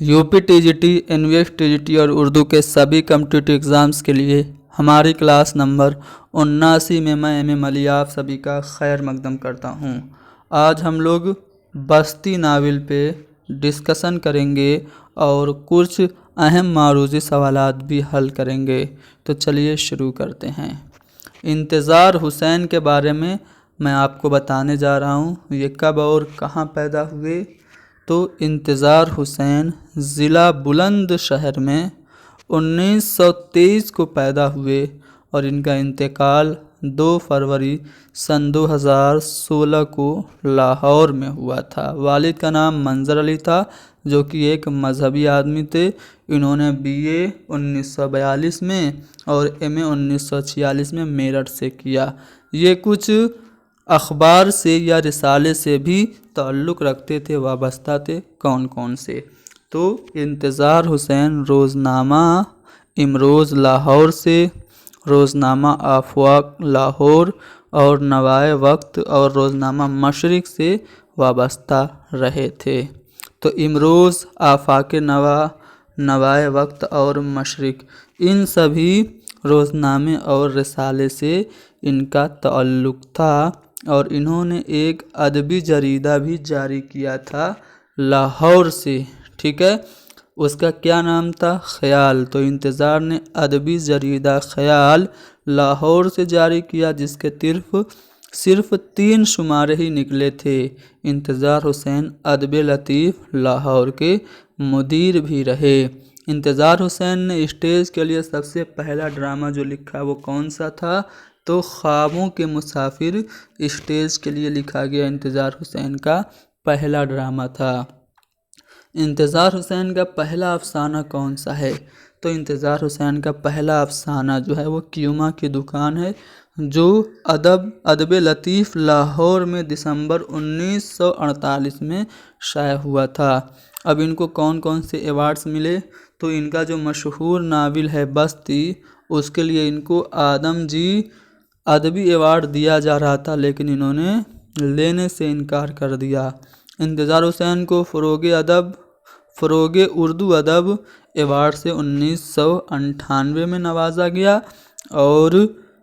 UP TGT, NVS TGT और उर्दू के सभी कॉम्पिटिटिव एग्ज़ाम्स के लिए हमारी क्लास नंबर 79 में मैं एम अली आप सभी का खैर मकदम करता हूँ। आज हम लोग बस्ती नावल पे डिस्कशन करेंगे और कुछ अहम मारूजी सवालात भी हल करेंगे। तो चलिए शुरू करते हैं। इंतज़ार हुसैन के बारे में मैं आपको बताने जा रहा हूँ। ये कब और कहाँ पैदा हुए। तो इंतज़ार हुसैन ज़िला बुलंदशहर में 1923 को पैदा हुए और इनका इंतकाल 2 फरवरी सन 2016 को लाहौर में हुआ था। वालिद का नाम मंजर अली था, जो कि एक मजहबी आदमी थे। इन्होंने बीए 1942 में और एमए 1946 में मेरठ से किया। ये कुछ अखबार से या रिसाले से भी ताल्लुक़ रखते थे, वाबस्ता थे। कौन कौन से? तो इंतज़ार हुसैन रोज़नामा इमरोज़ लाहौर से, रोज़नामा आफाक लाहौर और नवाए वक्त और रोज़नामा मशरिक़ से वाबस्ता रहे थे। तो इमरोज़, आफाक नवा, नवाए वक्त और मशरिक़, इन सभी रोज़नामे और रिसाले से इनका ताल्लुक़ था और इन्होंने एक अदबी जरीदा भी जारी किया था लाहौर से। ठीक है, उसका क्या नाम था? ख़याल। तो इंतज़ार ने अदबी जरीदा ख़याल लाहौर से जारी किया, जिसके सिर्फ 3 शुमारे ही निकले थे। इंतज़ार हुसैन अदब लतीफ़ लाहौर के मुदीर भी रहे। इंतज़ार हुसैन ने स्टेज के लिए सबसे पहला ड्रामा जो लिखा वो कौन सा था? तो ख्वाबों के मुसाफिर स्टेज के लिए लिखा गया इंतज़ार हुसैन का पहला ड्रामा था। इंतज़ार हुसैन का पहला अफसाना कौन सा है? तो इंतज़ार हुसैन का पहला अफसाना जो है वो क्यूमा की दुकान है, जो अदब लतीफ़ लाहौर में दिसंबर 1948 में शाया हुआ था। अब इनको कौन कौन से अवार्ड्स मिले? तो इनका जो मशहूर नावल है बस्ती, उसके लिए इनको आदमजी अदबी अवार्ड दिया जा रहा था, लेकिन इन्होंने लेने से इनकार कर दिया। इंतज़ार हुसैन को फ़रोग़ उर्दू अदब अवार्ड से 1998 में नवाजा गया और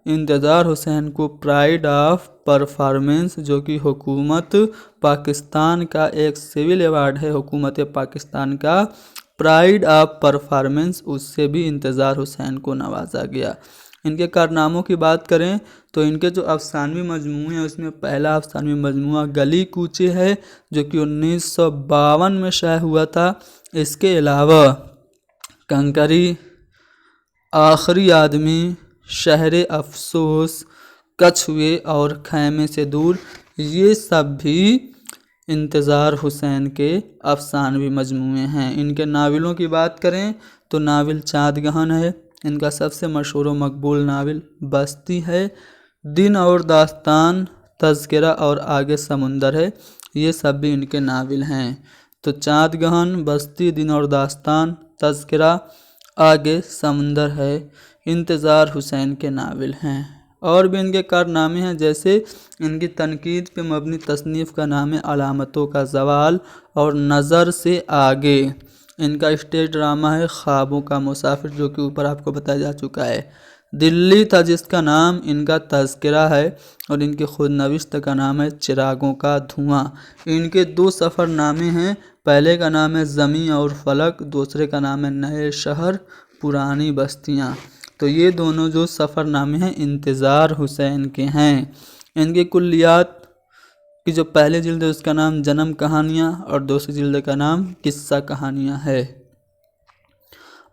इंतज़ार हुसैन को प्राइड ऑफ परफॉर्मेंस, जो कि हुकूमत पाकिस्तान का एक सिविल अवार्ड है, हुकूमत पाकिस्तान का प्राइड ऑफ परफॉर्मेंस, उससे भी इंतज़ार हुसैन को नवाजा गया। इनके कारनामों की बात करें तो इनके जो अफसानवी मजमूए हैं उसमें पहला अफसानवी मजमूआ गली कूचे है, जो कि 1952 में शाया हुआ था। इसके अलावा कंकरी, आखिरी आदमी, शहर अफसोस, कछुए और खैमे से दूर, ये सब भी इंतज़ार हुसैन के अफसानवी मजमूए हैं। इनके नावलों की बात करें तो नावल चाँदगहन है, इनका सबसे मशहूर व मकबूल नावल बस्ती है। दिन और दास्तान, तज़किरा और आगे समुंदर है, ये सब भी इनके नावल हैं। तो चाँदगहन, बस्ती, दिन और दास्तान, तज़किरा, आगे समुंदर है, इंतज़ार हुसैन के नावल हैं। और भी इनके कारनामे हैं, जैसे इनकी तनकीद पे मबनी तसनीफ़ का नाम है अलामतों का ज़वाल और नज़र से आगे। इनका स्टेज ड्रामा है ख्वाबों का मुसाफिर, जो कि ऊपर आपको बताया जा चुका है। दिल्ली था जिसका नाम इनका तज़किरा है और इनके खुद नविश्त का नाम है चिरागों का धुआं। इनके 2 सफ़रनामे हैं, पहले का नाम है ज़मी और फलक, दूसरे का नाम है नए शहर पुरानी बस्तियाँ। तो ये दोनों जो सफ़रनामे हैं इंतज़ार हुसैन के हैं। इनके कुल्लियात की जो पहले जिल्द है उसका नाम जन्म कहानियाँ और दूसरी जिल्द का नाम किस्सा कहानियाँ है।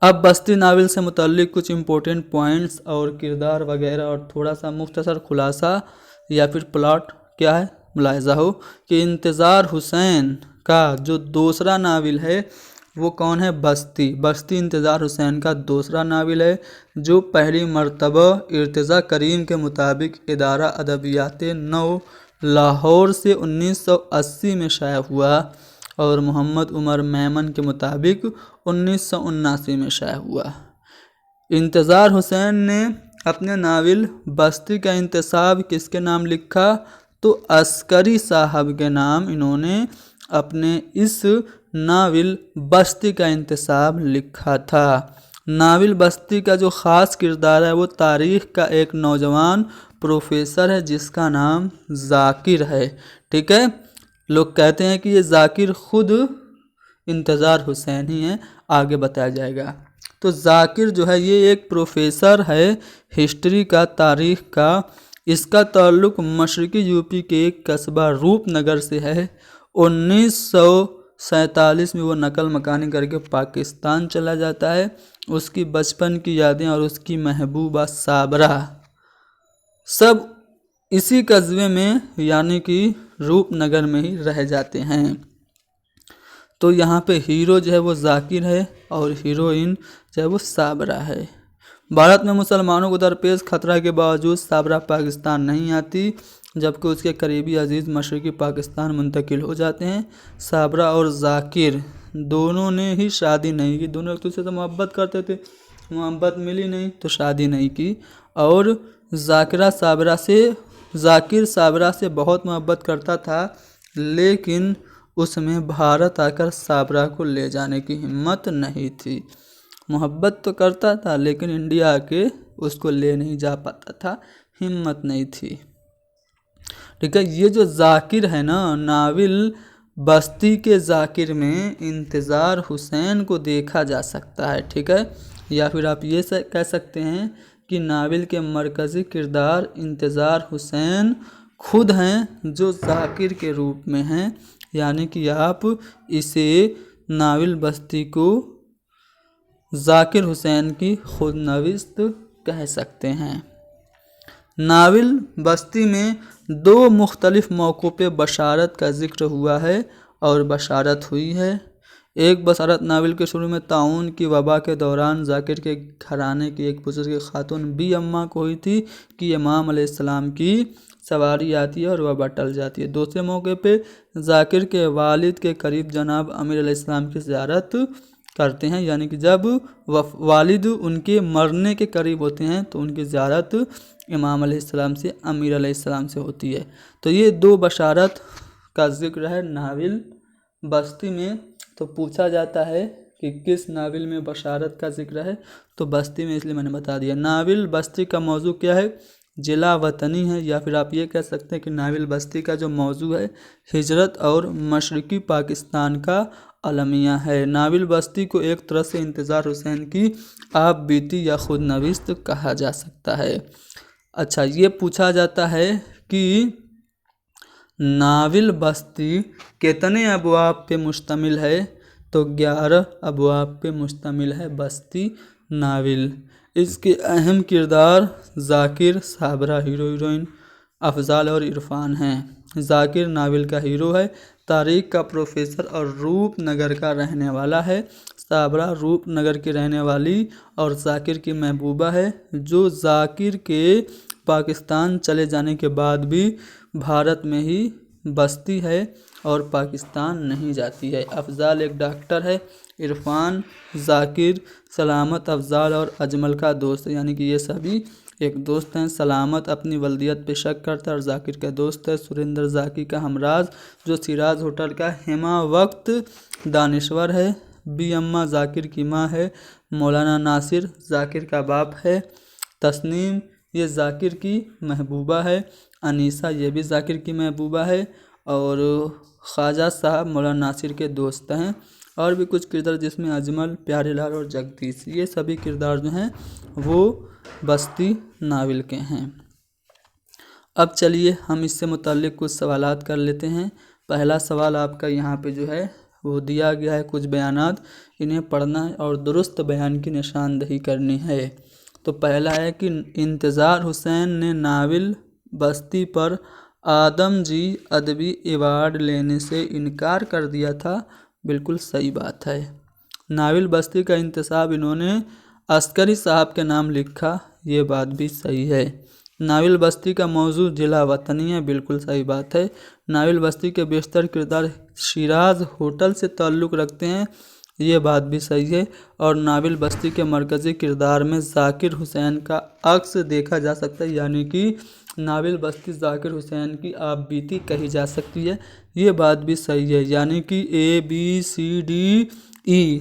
अब बस्ती नावल से मुतल्लिक कुछ इम्पोर्टेंट पॉइंट्स और किरदार वगैरह और थोड़ा सा मुख्तसर खुलासा या फिर प्लॉट क्या है मुलाहिज़ा हो कि इंतज़ार हुसैन का जो दूसरा नावल है वो कौन है? बस्ती इंतज़ार हुसैन का दूसरा नावल है, जो पहली मर्तबा इर्तिज़ा करीम के मुताबिक इदारा अदबियात नौ लाहौर से 1980 में शाया हुआ और मोहम्मद उमर मेमन के मुताबिक 1979 में शाया हुआ। इंतज़ार हुसैन ने अपने नावल बस्ती का इंतसाब किसके नाम लिखा? तो अस्करी साहब के नाम इन्होंने अपने इस नावल बस्ती का इंतसाब लिखा था। नावल बस्ती का जो ख़ास किरदार है वो तारीख़ का एक नौजवान प्रोफेसर है जिसका नाम ज़ाकिर है। ठीक है, लोग कहते हैं कि ये ज़ाकिर खुद इंतज़ार हुसैन ही है, आगे बताया जाएगा। तो ज़ाकिर जो है ये एक प्रोफेसर है हिस्ट्री का, तारीख़ का। इसका ताल्लुक़ मशरक़ी यूपी के एक कस्बा रूपनगर से है। 1947 में वो नकल मकानी करके पाकिस्तान चला जाता है। उसकी बचपन की यादें और उसकी महबूबा साबरा सब इसी कस्बे में यानी कि रूपनगर में ही रह जाते हैं। तो यहाँ पे हीरो जो है वो ज़ाकिर है और हीरोइन जो है वो साबरा है। भारत में मुसलमानों को दरपेश खतरा के बावजूद साबरा पाकिस्तान नहीं आती, जबकि उसके करीबी अजीज़ मशरक़ी पाकिस्तान मुंतकिल हो जाते हैं। साबरा और ज़ाकिर दोनों ने ही शादी नहीं की, दोनों एक दूसरे से मोहब्बत करते थे, मोहब्बत मिली नहीं तो शादी नहीं की। और ज़ाकिर साबरा से बहुत मोहब्बत करता था, लेकिन उसमें भारत आकर साबरा को ले जाने की हिम्मत नहीं थी। मोहब्बत तो करता था लेकिन इंडिया आके उसको ले नहीं जा पाता था, हिम्मत नहीं थी। ठीक है, ये जो ज़ाकिर है ना, नावल बस्ती के ज़ाकिर में इंतज़ार हुसैन को देखा जा सकता है। ठीक है, या फिर आप ये कह सकते हैं कि नावल के मरकज़ी किरदार इंतज़ार हुसैन खुद हैं जो ज़ाकिर के रूप में हैं, यानी कि आप इसे नावल बस्ती को ज़ाकिर हुसैन की खुद नविस्त कह सकते हैं। नावल बस्ती में 2 मुख्तलिफ मौक़ों पे बशारत का ज़िक्र हुआ है और बशारत हुई है। एक बशारत नावल के शुरू में ताउन की वबा के दौरान ज़ाकिर के घराने की एक बुजुर्ग खातून बी अम्मा को हुई थी कि इमाम अलैहिस्सलाम की सवारी आती है और वबा टल जाती है। दूसरे मौके पे ज़ाकिर के वालिद के करीब जनाब अमीर अलैहिस्सलाम की ज़ियारत करते हैं, यानी कि जब वालिद उनके मरने के करीब होते हैं तो उनकी ज़ियारत इमाम अलैहिस्सलाम से, अमीर अलैहिस्सलाम से होती है। तो ये 2 बशारत का ज़िक्र है नावल बस्ती में। तो पूछा जाता है कि किस नावल में बशारत का ज़िक्र है, तो बस्ती में, इसलिए मैंने बता दिया। नावल बस्ती का मौजू क्या है? जिला वतनी है, या फिर आप ये कह सकते हैं कि नावल बस्ती का जो मौजू है हिजरत और मशरक़ी पाकिस्तान का अलमिया है। नावल बस्ती को एक तरह से इंतज़ार हुसैन की आप बीती या खुद नविस्त कहा जा सकता है। अच्छा, ये पूछा जाता है कि नावल बस्ती कितने अबवाब पे मुश्तमिल है, तो 11 अबवाब पे मुश्तमिल है बस्ती नावल। इसके अहम किरदार ज़ाकिर, साबरा हीरो हीरोइन, अफजाल और इरफान हैं। ज़ाकिर नावल का हीरो है, तारीख़ का प्रोफेसर और रूपनगर का रहने वाला है। साबरा रूपनगर की रहने वाली और ज़ाकिर की महबूबा है, जो ज़ाकिर के पाकिस्तान चले जाने के बाद भी भारत में ही बसती है और पाकिस्तान नहीं जाती है। अफजाल एक डॉक्टर है। इरफान, ज़ाकिर, सलामत, अफजाल और अजमल का दोस्त है, यानी कि ये सभी एक दोस्त हैं। सलामत अपनी वल्दियत पे शक करता है और ज़ाकिर का दोस्त है। सुरेंद्र ज़ाकिर का हमराज जो सिराज होटल का हिमा वक्त दानिश्वर है। बी अम्मा ज़ाकिर की माँ है। मौलाना नासिर ज़ाकिर का बाप है। तस्नीम ये ज़ाकिर की महबूबा है। अनीसा ये भी ज़ाकिर की महबूबा है। और ख्वाजा साहब मौलाना नासिर के दोस्त हैं। और भी कुछ किरदार जिसमें अजमल, प्यारेलाल और जगदीश, ये सभी किरदार जो हैं वो बस्ती नावल के हैं। अब चलिए हम इससे मुताल्लिक़ कुछ सवालात कर लेते हैं। पहला सवाल आपका यहाँ पे जो है वो दिया गया है, कुछ बयानात, इन्हें पढ़ना है और दुरुस्त बयान की निशानदही करनी है। तो पहला है कि इंतज़ार हुसैन ने नावल बस्ती पर आदम जी अदबी अवार्ड लेने से इनकार कर दिया था। बिल्कुल सही बात है। नावल बस्ती का इंतसाब इन्होंने अस्करी साहब के नाम लिखा, ये बात भी सही है। नावल बस्ती का मौजू जिला वतनी है, बिल्कुल सही बात है। नावल बस्ती के बेशतर किरदार सिराज होटल से ताल्लुक़ रखते हैं, ये बात भी सही है। और नावल बस्ती के मरकज़ी किरदार में ज़ाकिर हुसैन का अक्स देखा जा सकता है, यानी कि नाविल बस्ती ज़ाकिर हुसैन की आप बीती कही जा सकती है। ये बात भी सही है, यानी कि ABCDE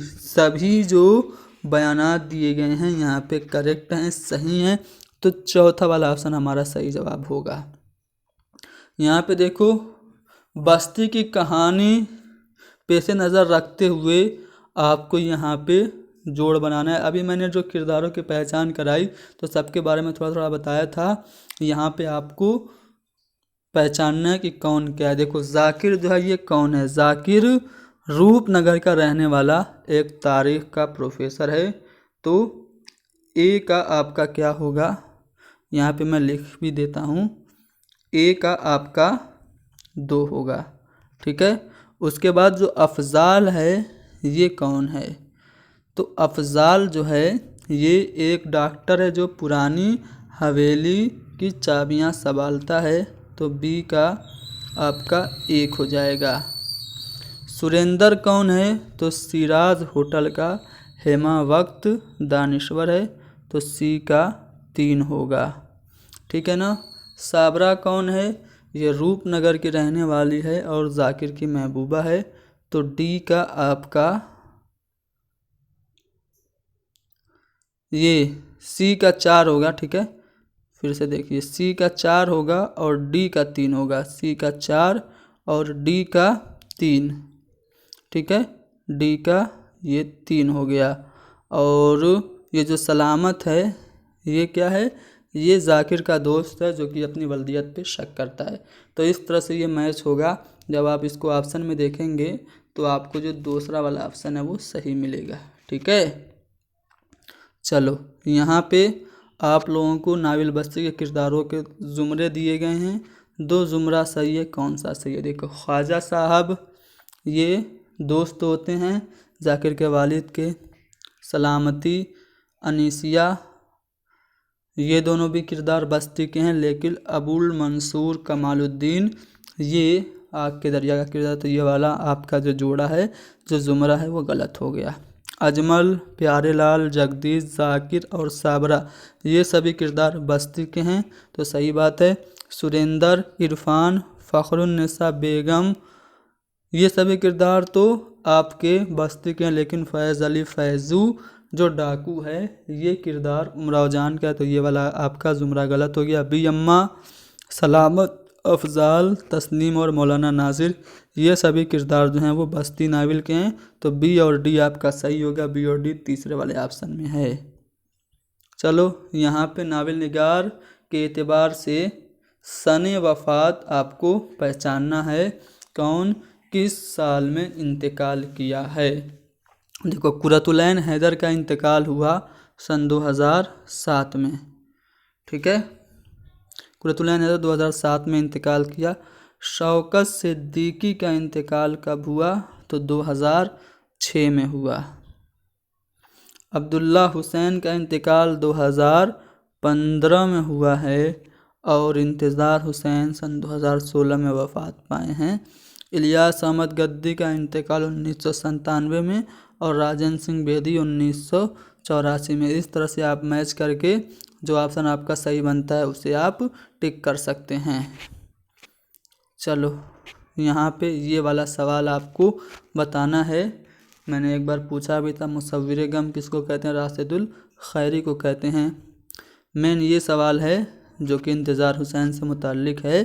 सभी जो बयानात दिए गए हैं यहाँ पे करेक्ट हैं, सही हैं। तो चौथा वाला ऑप्शन हमारा सही जवाब होगा। यहाँ पे देखो, बस्ती की कहानी पेश नज़र रखते हुए आपको यहाँ पे जोड़ बनाना है। अभी मैंने जो किरदारों की पहचान कराई तो सबके बारे में थोड़ा थोड़ा बताया था। यहाँ पे आपको पहचानना है कि कौन क्या है। देखो, ज़ाकिर जो है ये कौन है? ज़ाकिर रूपनगर का रहने वाला एक तारीख का प्रोफेसर है। तो ए का आपका क्या होगा, यहाँ पे मैं लिख भी देता हूँ। ए का आपका 2 होगा, ठीक है। उसके बाद जो अफजाल है ये कौन है? तो अफजाल जो है ये एक डॉक्टर है जो पुरानी हवेली की चाबियां संभालता है। तो बी का आपका 1 हो जाएगा। सुरेंद्र कौन है? तो सिराज होटल का हेमा वक्त दानिश्वर है। तो सी का 3 होगा, ठीक है ना। साबरा कौन है? ये रूपनगर की रहने वाली है और ज़ाकिर की महबूबा है। तो डी का आपका ये सी का 4 होगा, ठीक है। फिर से देखिए, सी का 4 होगा और डी का 3 होगा। सी का 4 और डी का 3, ठीक है। डी का ये 3 हो गया। और ये जो सलामत है ये क्या है? ये ज़ाकिर का दोस्त है जो कि अपनी वल्दियत पे शक करता है। तो इस तरह से ये मैच होगा। जब आप इसको ऑप्शन में देखेंगे तो आपको जो दूसरा वाला ऑप्शन है वो सही मिलेगा, ठीक है। चलो, यहाँ पे आप लोगों को नाविल बस्ती के किरदारों के ज़ुमरे दिए गए हैं। 2 ज़ुमरा सही है, कौन सा सही है? देखो, ख्वाजा साहब ये दोस्त होते हैं ज़ाकिर के वालिद के। सलामती, अनीसिया, ये दोनों भी किरदार बस्ती के हैं। लेकिन अबुल मंसूर कमालुद्दीन ये आग के दरिया का किरदार। तो ये वाला आपका जो जोड़ा है, जो ज़ुमरा है, वो गलत हो गया। अजमल, प्यारेलाल, जगदीश, ज़ाकिर और साबरा ये सभी किरदार बस्ती के हैं। तो सही बात है। सुरेंद्र, इरफान, फ़खरुन्निसा बेगम ये सभी किरदार तो आपके बस्ती के हैं। लेकिन फैज़ अली फैज़ू जो डाकू है ये किरदार उमराव जान का है। तो ये वाला आपका ज़ुमरा गलत हो गया। बी अम्मा, सलामत, अफजाल, तस्नीम और मौलाना नासिर ये सभी किरदार जो हैं वो बस्ती नाविल के हैं। तो बी और डी आपका सही होगा। बी और डी तीसरे वाले ऑप्शन में है। चलो, यहाँ पे नाविल निगार के एतबार से सने वफ़ात आपको पहचानना है। कौन किस साल में इंतकाल किया है? देखो, कुरतुलैन हैदर का इंतकाल हुआ सन 2007 में, ठीक है। कुरतुलैन हैदर 2007 में इंतकाल किया। शौकत सिद्दीकी का इंतकाल कब हुआ? तो 2006 में हुआ। अब्दुल्ला हुसैन का इंतकाल 2015 में हुआ है। और इंतज़ार हुसैन सन 2016 में वफ़ात पाए हैं। इलियास अहमद गद्दी का इंतकाल 1997 में और राजेंद्र सिंह बेदी 1984 में। इस तरह से आप मैच करके जो ऑप्शन आपका सही बनता है उसे आप टिक कर सकते हैं। चलो, यहाँ पे ये वाला सवाल आपको बताना है। मैंने एक बार पूछा भी था, मुसव्विर गम किसको कहते हैं? राशिदुल खैरी को कहते हैं। मेन ये सवाल है जो कि इंतज़ार हुसैन से मुताल्लिक है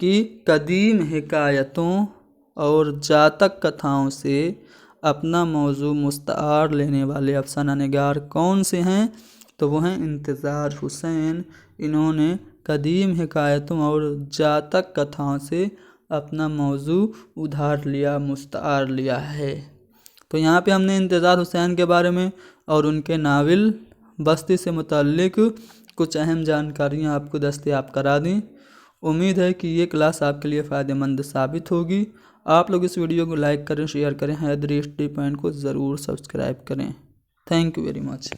कि कदीम हिकायतों और जातक कथाओं से अपना मौजू मुस्तार लेने वाले अफसाना निगार कौन से हैं? तो वो हैं इंतज़ार हुसैन। इन्होंने कदीम हिकायतों और जातक कथाओं से अपना मौजू उधार लिया, मुस्तार लिया है। तो यहाँ पे हमने इंतज़ार हुसैन के बारे में और उनके नाविल बस्ती से मुताल्लिक कुछ अहम जानकारियाँ आपको दस्तयाब करा दी। उम्मीद है कि ये क्लास आपके लिए फ़ायदेमंद साबित होगी। आप लोग इस वीडियो को लाइक करें, शेयर करें, हैदरी स्टडी पॉइंट को ज़रूर सब्सक्राइब करें। Thank you very much.